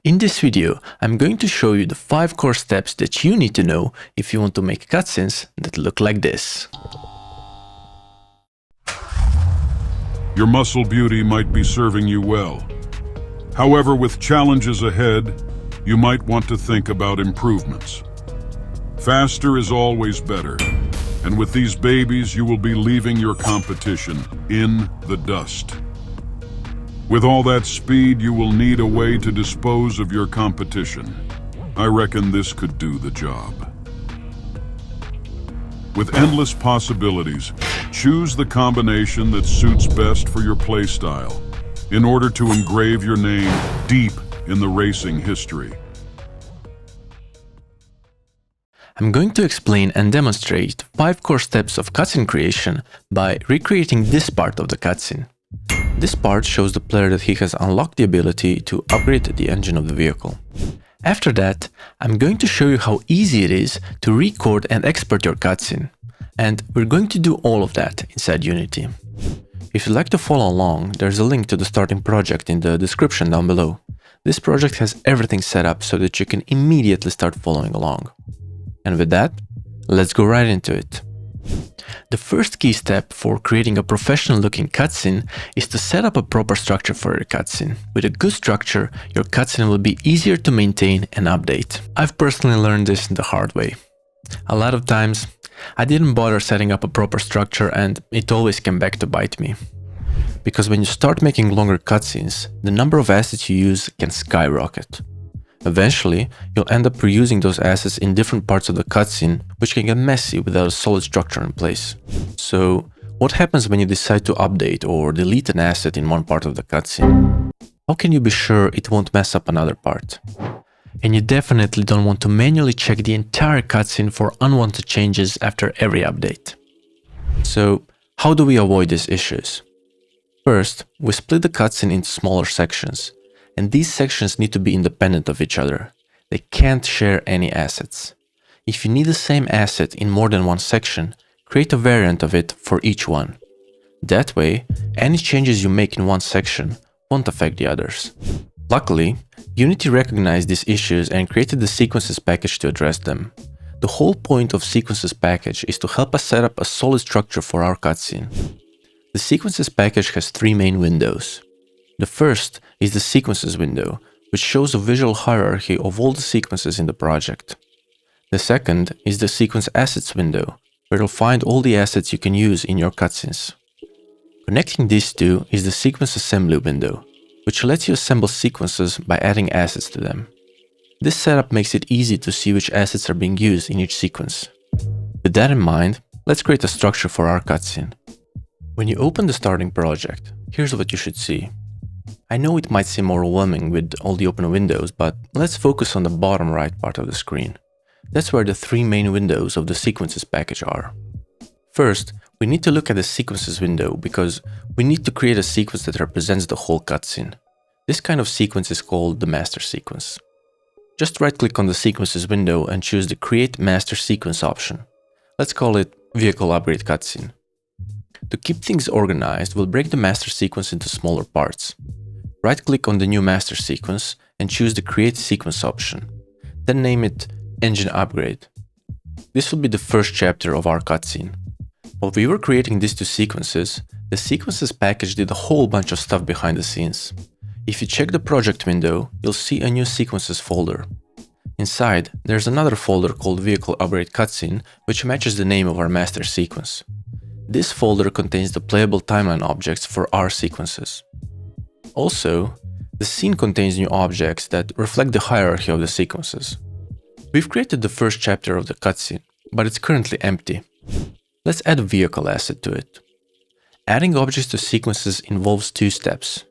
In this video, I'm going to show you the 5 core steps that you need to know if you want to make cutscenes that look like this. Your muscle beauty might be serving you well. However, with challenges ahead, you might want to think about improvements. Faster is always better, and with these babies, you will be leaving your competition in the dust. With all that speed, you will need a way to dispose of your competition. I reckon this could do the job. With endless possibilities, choose the combination that suits best for your playstyle in order to engrave your name deep in the racing history. I'm going to explain and demonstrate 5 core steps of cutscene creation by recreating this part of the cutscene. This part shows the player that he has unlocked the ability to upgrade the engine of the vehicle. After that, I'm going to show you how easy it is to record and export your cutscene. And we're going to do all of that inside Unity. If you'd like to follow along, there's a link to the starting project in the description down below. This project has everything set up so that you can immediately start following along. And with that, let's go right into it. The first key step for creating a professional looking cutscene is to set up a proper structure for your cutscene. With a good structure, your cutscene will be easier to maintain and update. I've personally learned this the hard way. A lot of times, I didn't bother setting up a proper structure and it always came back to bite me. Because when you start making longer cutscenes, the number of assets you use can skyrocket. Eventually, you'll end up reusing those assets in different parts of the cutscene, which can get messy without a solid structure in place. So, what happens when you decide to update or delete an asset in one part of the cutscene? How can you be sure it won't mess up another part? And you definitely don't want to manually check the entire cutscene for unwanted changes after every update. So, how do we avoid these issues? First, we split the cutscene into smaller sections. And these sections need to be independent of each other. They can't share any assets. If you need the same asset in more than one section, create a variant of it for each one. That way, any changes you make in one section won't affect the others. Luckily, Unity recognized these issues and created the sequences package to address them. The whole point of sequences package is to help us set up a solid structure for our cutscene. The sequences package has 3 main windows. The first is the sequences window, which shows a visual hierarchy of all the sequences in the project. The second is the sequence assets window, where you'll find all the assets you can use in your cutscenes. Connecting these two is the sequence assembly window, which lets you assemble sequences by adding assets to them. This setup makes it easy to see which assets are being used in each sequence. With that in mind, let's create a structure for our cutscene. When you open the starting project, here's what you should see. I know it might seem overwhelming with all the open windows, but let's focus on the bottom right part of the screen. That's where the 3 main windows of the sequences package are. First, we need to look at the sequences window because we need to create a sequence that represents the whole cutscene. This kind of sequence is called the master sequence. Just right-click on the sequences window and choose the Create Master Sequence option. Let's call it Vehicle Upgrade Cutscene. To keep things organized, we'll break the master sequence into smaller parts. Right-click on the new master sequence and choose the Create Sequence option. Then name it Engine Upgrade. This will be the first chapter of our cutscene. While we were creating these 2 sequences, the sequences package did a whole bunch of stuff behind the scenes. If you check the project window, you'll see a new sequences folder. Inside, there's another folder called Vehicle Upgrade Cutscene, which matches the name of our master sequence. This folder contains the playable timeline objects for our sequences. Also, the scene contains new objects that reflect the hierarchy of the sequences. We've created the first chapter of the cutscene, but it's currently empty. Let's add a vehicle asset to it. Adding objects to sequences involves 2 steps.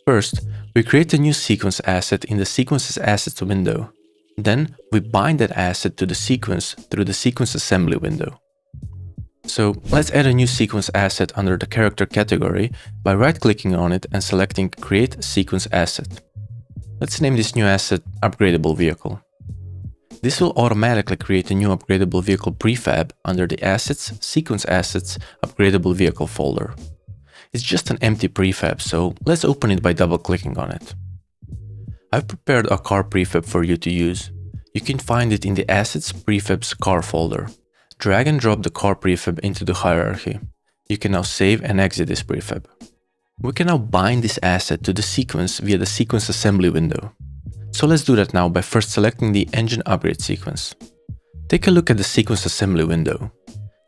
First, we create a new sequence asset in the Sequences Assets window. Then, we bind that asset to the sequence through the Sequence Assembly window. So let's add a new sequence asset under the character category by right-clicking on it and selecting Create Sequence Asset. Let's name this new asset Upgradable Vehicle. This will automatically create a new upgradable vehicle prefab under the Assets, Sequence Assets, Upgradable Vehicle folder. It's just an empty prefab, so let's open it by double-clicking on it. I've prepared a car prefab for you to use. You can find it in the Assets Prefabs car folder. Drag and drop the car prefab into the hierarchy. You can now save and exit this prefab. We can now bind this asset to the sequence via the sequence assembly window. So let's do that now by first selecting the engine upgrade sequence. Take a look at the sequence assembly window.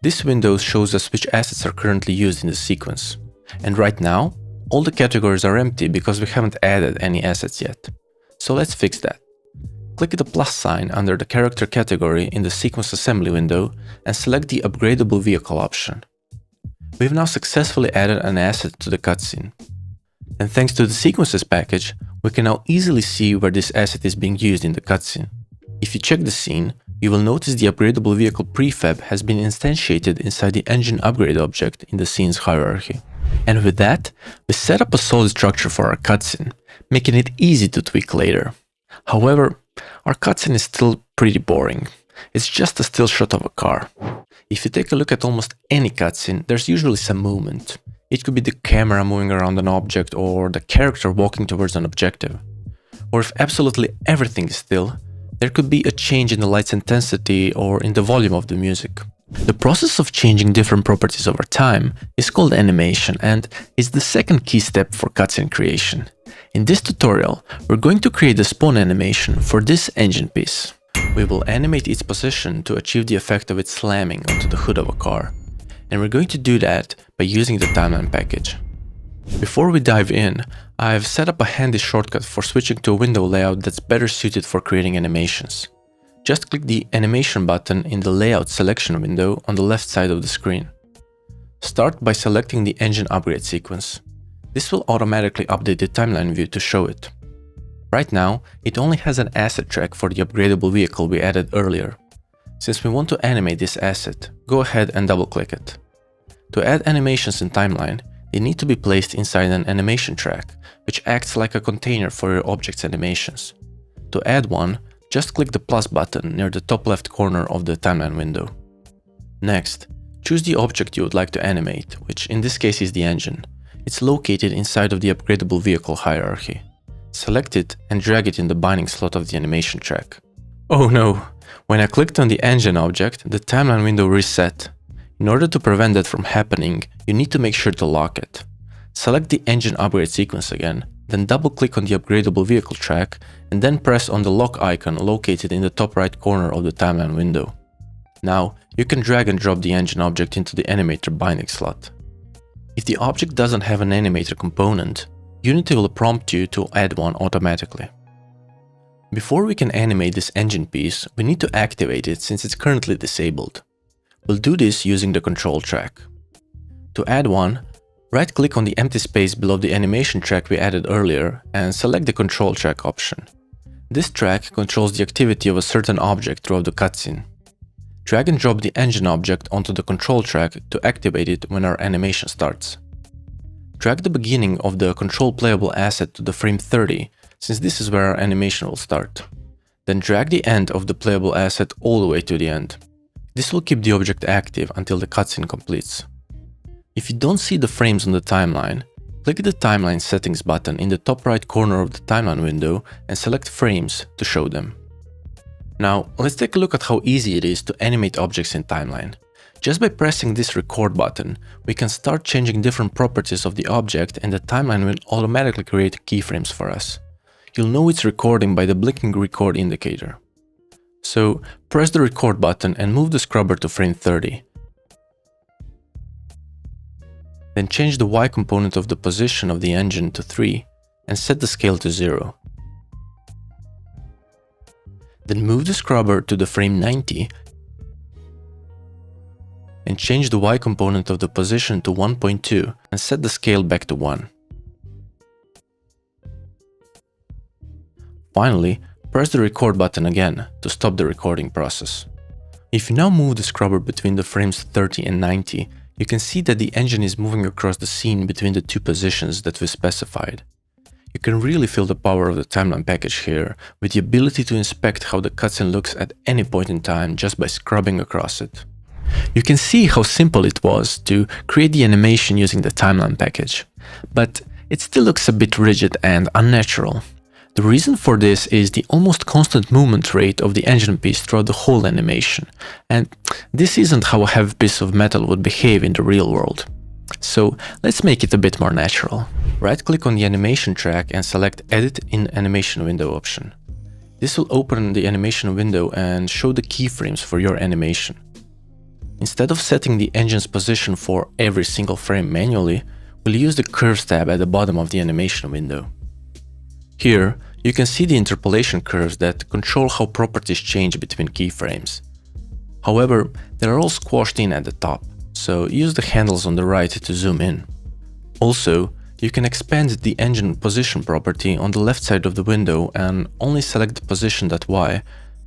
This window shows us which assets are currently used in the sequence. And right now, all the categories are empty because we haven't added any assets yet. So let's fix that. Click the plus sign under the character category in the sequence assembly window and select the upgradable vehicle option. We've now successfully added an asset to the cutscene. And thanks to the sequences package, we can now easily see where this asset is being used in the cutscene. If you check the scene, you will notice the upgradable vehicle prefab has been instantiated inside the engine upgrade object in the scene's hierarchy. And with that, we set up a solid structure for our cutscene, making it easy to tweak later. However, our cutscene is still pretty boring. It's just a still shot of a car. If you take a look at almost any cutscene, there's usually some movement. It could be the camera moving around an object or the character walking towards an objective. Or if absolutely everything is still, there could be a change in the light's intensity or in the volume of the music. The process of changing different properties over time is called animation and is the second key step for cutscene creation. In this tutorial, we're going to create the spawn animation for this engine piece. We will animate its position to achieve the effect of it slamming onto the hood of a car. And we're going to do that by using the timeline package. Before we dive in, I've set up a handy shortcut for switching to a window layout that's better suited for creating animations. Just click the animation button in the layout selection window on the left side of the screen. Start by selecting the engine upgrade sequence. This will automatically update the timeline view to show it. Right now, it only has an asset track for the upgradable vehicle we added earlier. Since we want to animate this asset, go ahead and double click it. To add animations in timeline, they need to be placed inside an animation track, which acts like a container for your object's animations. To add one, just click the plus button near the top left corner of the timeline window. Next, choose the object you would like to animate, which in this case is the engine. It's located inside of the upgradable vehicle hierarchy. Select it and drag it in the binding slot of the animation track. Oh no! When I clicked on the engine object, the timeline window reset. In order to prevent that from happening, you need to make sure to lock it. Select the engine upgrade sequence again, then double click on the upgradable vehicle track and then press on the lock icon located in the top right corner of the timeline window. Now, you can drag and drop the engine object into the animator binding slot. If the object doesn't have an animator component, Unity will prompt you to add one automatically. Before we can animate this engine piece, we need to activate it since it's currently disabled. We'll do this using the control track. To add one, right-click on the empty space below the animation track we added earlier and select the control track option. This track controls the activity of a certain object throughout the cutscene. Drag and drop the engine object onto the control track to activate it when our animation starts. Drag the beginning of the control playable asset to the frame 30, since this is where our animation will start. Then drag the end of the playable asset all the way to the end. This will keep the object active until the cutscene completes. If you don't see the frames on the timeline, click the timeline settings button in the top right corner of the timeline window and select frames to show them. Now, let's take a look at how easy it is to animate objects in timeline. Just by pressing this record button, we can start changing different properties of the object and the timeline will automatically create keyframes for us. You'll know it's recording by the blinking record indicator. So, press the record button and move the scrubber to frame 30. Then change the Y component of the position of the engine to 3 and set the scale to 0. Then move the scrubber to the frame 90 and change the Y component of the position to 1.2 and set the scale back to 1. Finally, press the record button again to stop the recording process. If you now move the scrubber between the frames 30 and 90, you can see that the engine is moving across the scene between the two positions that we specified. You can really feel the power of the timeline package here, with the ability to inspect how the cutscene looks at any point in time just by scrubbing across it. You can see how simple it was to create the animation using the timeline package, but it still looks a bit rigid and unnatural. The reason for this is the almost constant movement rate of the engine piece throughout the whole animation, and this isn't how a heavy piece of metal would behave in the real world. So let's make it a bit more natural. Right-click on the animation track and select Edit in Animation Window option. This will open the animation window and show the keyframes for your animation. Instead of setting the engine's position for every single frame manually, we'll use the Curves tab at the bottom of the animation window. Here, you can see the interpolation curves that control how properties change between keyframes. However, they are all squashed in at the top, so use the handles on the right to zoom in. Also, you can expand the engine position property on the left side of the window and only select the position.y,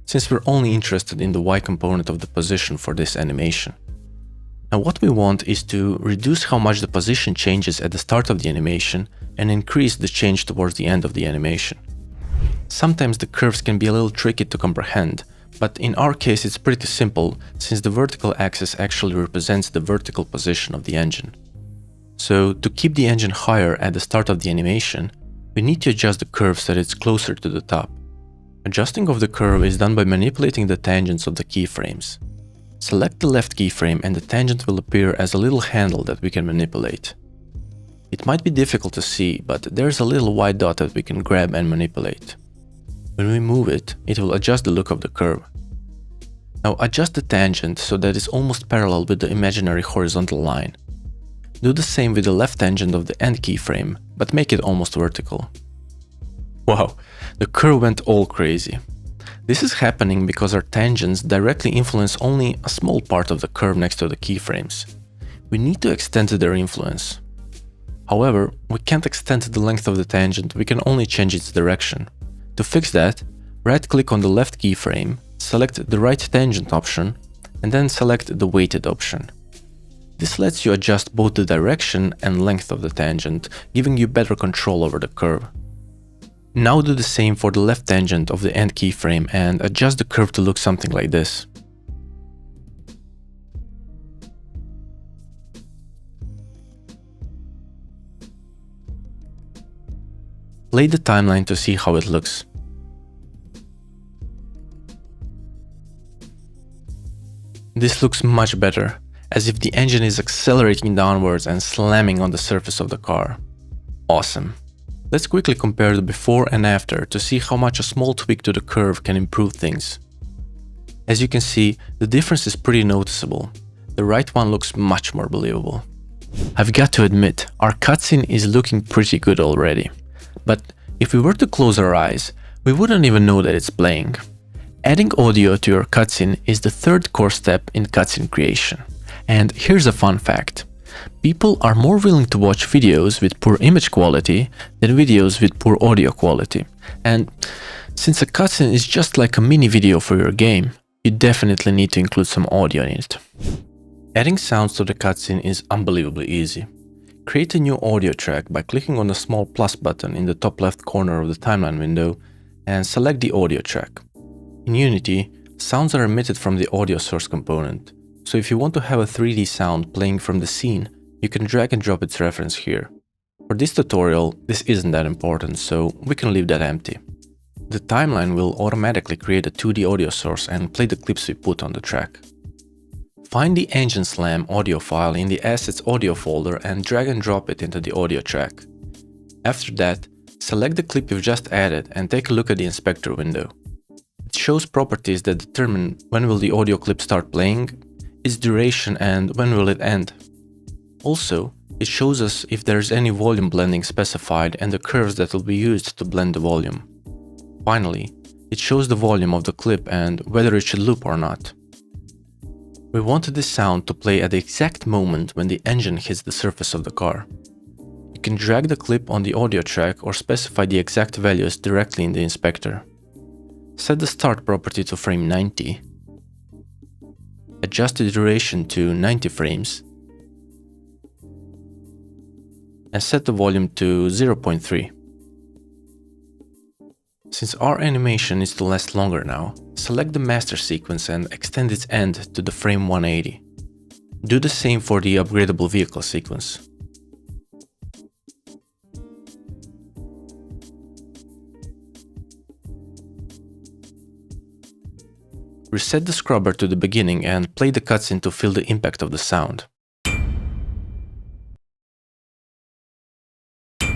since we're only interested in the y component of the position for this animation. Now what we want is to reduce how much the position changes at the start of the animation and increase the change towards the end of the animation. Sometimes the curves can be a little tricky to comprehend, but in our case it's pretty simple since the vertical axis actually represents the vertical position of the engine. So to keep the engine higher at the start of the animation, we need to adjust the curve so that it's closer to the top. Adjusting of the curve is done by manipulating the tangents of the keyframes. Select the left keyframe and the tangent will appear as a little handle that we can manipulate. It might be difficult to see, but there's a little white dot that we can grab and manipulate. When we move it, it will adjust the look of the curve. Now adjust the tangent so that it's almost parallel with the imaginary horizontal line. Do the same with the left tangent of the end keyframe, but make it almost vertical. Wow, the curve went all crazy. This is happening because our tangents directly influence only a small part of the curve next to the keyframes. We need to extend their influence. However, we can't extend the length of the tangent, we can only change its direction. To fix that, right-click on the left keyframe, select the right tangent option, and then select the weighted option. This lets you adjust both the direction and length of the tangent, giving you better control over the curve. Now do the same for the left tangent of the end keyframe and adjust the curve to look something like this. Play the timeline to see how it looks. This looks much better, as if the engine is accelerating downwards and slamming on the surface of the car. Awesome. Let's quickly compare the before and after to see how much a small tweak to the curve can improve things. As you can see, the difference is pretty noticeable. The right one looks much more believable. I've got to admit, our cutscene is looking pretty good already. But if we were to close our eyes, we wouldn't even know that it's playing. Adding audio to your cutscene is the third core step in cutscene creation. And here's a fun fact. People are more willing to watch videos with poor image quality than videos with poor audio quality. And since a cutscene is just like a mini video for your game, you definitely need to include some audio in it. Adding sounds to the cutscene is unbelievably easy. Create a new audio track by clicking on the small plus button in the top left corner of the timeline window and select the audio track. In Unity, sounds are emitted from the audio source component. So if you want to have a 3D sound playing from the scene, you can drag and drop its reference here. For this tutorial, this isn't that important, so we can leave that empty. The timeline will automatically create a 2D audio source and play the clips we put on the track. Find the Engine Slam audio file in the Assets audio folder and drag and drop it into the audio track. After that, select the clip you've just added and take a look at the inspector window. It shows properties that determine when will the audio clip start playing, its duration and when will it end. Also, it shows us if there's any volume blending specified and the curves that will be used to blend the volume. Finally, it shows the volume of the clip and whether it should loop or not. We wanted this sound to play at the exact moment when the engine hits the surface of the car. You can drag the clip on the audio track or specify the exact values directly in the inspector. Set the start property to frame 90. Adjust the duration to 90 frames. And set the volume to 0.3. Since our animation is to last longer now, select the master sequence and extend its end to the frame 180. Do the same for the upgradable vehicle sequence. Reset the scrubber to the beginning and play the cutscene to feel the impact of the sound.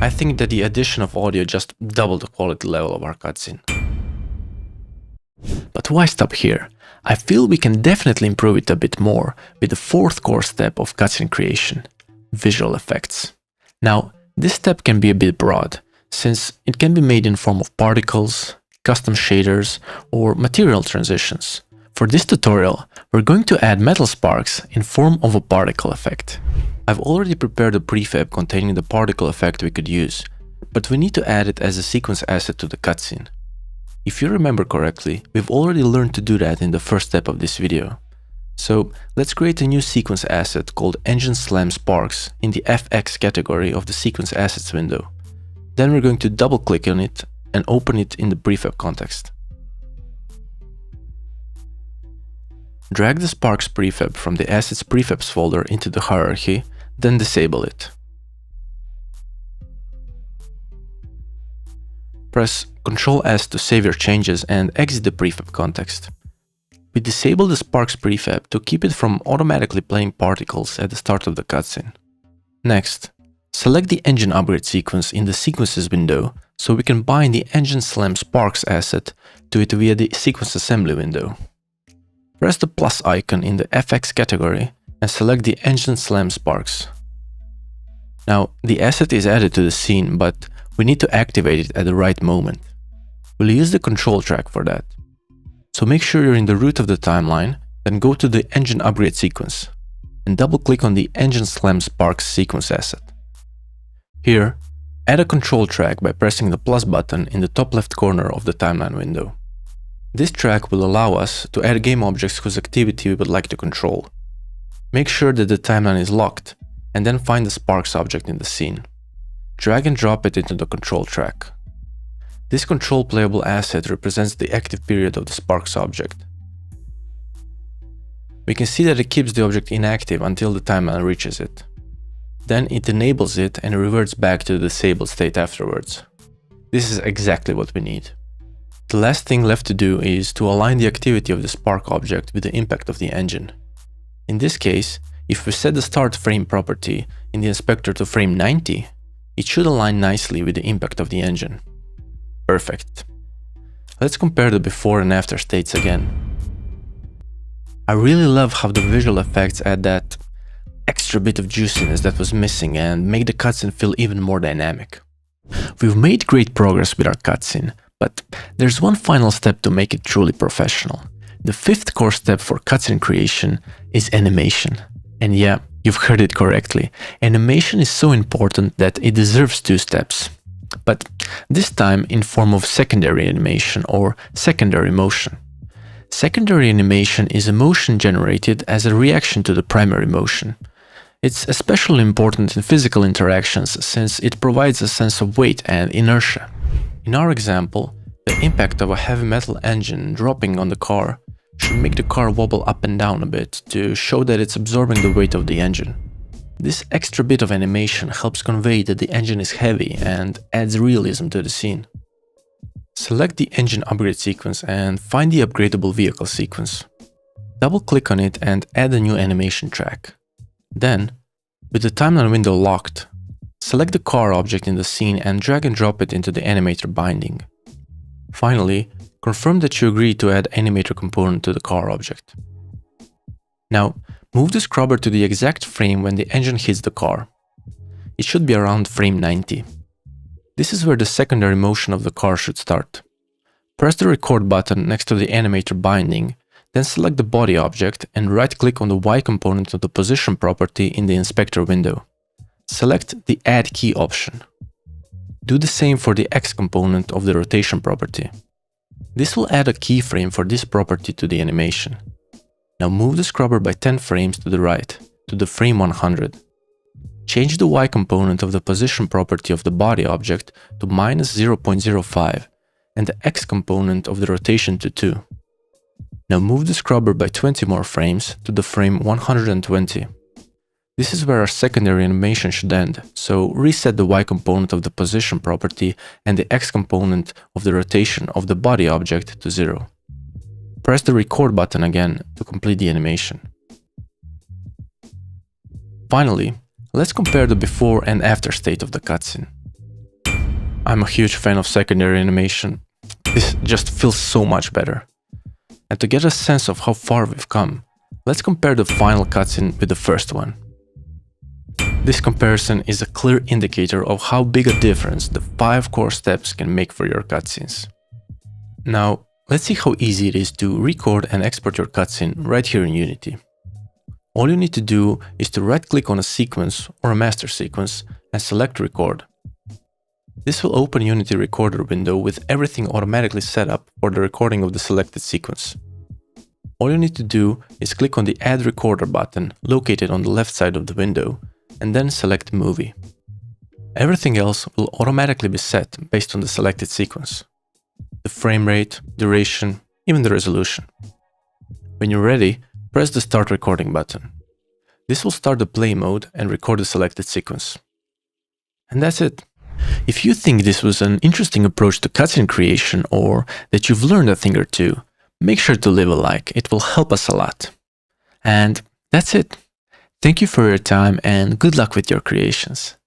I think that the addition of audio just doubled the quality level of our cutscene. But why stop here? I feel we can definitely improve it a bit more with the fourth core step of cutscene creation, visual effects. Now, this step can be a bit broad, since it can be made in form of particles, custom shaders, or material transitions. For this tutorial, we're going to add metal sparks in form of a particle effect. I've already prepared a prefab containing the particle effect we could use, but we need to add it as a sequence asset to the cutscene. If you remember correctly, we've already learned to do that in the first step of this video. So let's create a new sequence asset called Engine Slam Sparks in the FX category of the Sequence Assets window. Then we're going to double click on it and open it in the prefab context. Drag the Sparks prefab from the Assets Prefabs folder into the hierarchy, then disable it. Press Ctrl S to save your changes and exit the prefab context. We disable the Sparks prefab to keep it from automatically playing particles at the start of the cutscene. Next, select the engine upgrade sequence in the Sequences window so we can bind the Engine Slam Sparks asset to it via the Sequence Assembly window. Press the plus icon in the FX category and select the Engine Slam Sparks. Now, the asset is added to the scene, but we need to activate it at the right moment. We'll use the control track for that. So make sure you're in the root of the timeline, then go to the Engine Upgrade sequence and double-click on the Engine Slam Sparks sequence asset. Here, add a control track by pressing the plus button in the top left corner of the timeline window. This track will allow us to add game objects whose activity we would like to control. Make sure that the timeline is locked, and then find the Sparks object in the scene. Drag and drop it into the control track. This control playable asset represents the active period of the Sparks object. We can see that it keeps the object inactive until the timeline reaches it. Then it enables it and reverts back to the disabled state afterwards. This is exactly what we need. The last thing left to do is to align the activity of the Spark object with the impact of the engine. In this case, if we set the start frame property in the inspector to frame 90, it should align nicely with the impact of the engine. Perfect. Let's compare the before and after states again. I really love how the visual effects add that extra bit of juiciness that was missing and make the cutscene feel even more dynamic. We've made great progress with our cutscene, but there's one final step to make it truly professional. The fifth core step for cutscene creation is animation. And yeah, you've heard it correctly. Animation is so important that it deserves two steps. But this time in form of secondary animation or secondary motion. Secondary animation is a motion generated as a reaction to the primary motion. It's especially important in physical interactions since it provides a sense of weight and inertia. In our example, the impact of a heavy metal engine dropping on the car should make the car wobble up and down a bit to show that it's absorbing the weight of the engine. This extra bit of animation helps convey that the engine is heavy and adds realism to the scene. Select the engine upgrade sequence and find the upgradable vehicle sequence. Double-click on it and add a new animation track. Then, with the timeline window locked, select the car object in the scene and drag and drop it into the animator binding. Finally, confirm that you agree to add animator component to the car object. Now, move the scrubber to the exact frame when the engine hits the car. It should be around frame 90. This is where the secondary motion of the car should start. Press the record button next to the animator binding, then select the body object and right-click on the Y component of the position property in the inspector window. Select the Add Key option. Do the same for the X component of the rotation property. This will add a keyframe for this property to the animation. Now move the scrubber by 10 frames to the right, to the frame 100. Change the Y component of the position property of the body object to -0.05 and the X component of the rotation to 2. Now move the scrubber by 20 more frames to the frame 120. This is where our secondary animation should end, so reset the Y component of the position property and the X component of the rotation of the body object to 0. press the record button again to complete the animation. Finally, let's compare the before and after state of the cutscene. I'm a huge fan of secondary animation. This just feels so much better. And to get a sense of how far we've come, let's compare the final cutscene with the first one. This comparison is a clear indicator of how big a difference the 5 core steps can make for your cutscenes. Now, let's see how easy it is to record and export your cutscene right here in Unity. All you need to do is to right-click on a sequence or a master sequence and select Record. This will open Unity Recorder window with everything automatically set up for the recording of the selected sequence. All you need to do is click on the Add Recorder button located on the left side of the window and then select Movie. Everything else will automatically be set based on the selected sequence. The frame rate, duration, even the resolution. When you're ready, press the Start Recording button. This will start the play mode and record the selected sequence. And that's it. If you think this was an interesting approach to cutscene creation or that you've learned a thing or two, make sure to leave a like, it will help us a lot. And that's it. Thank you for your time and good luck with your creations.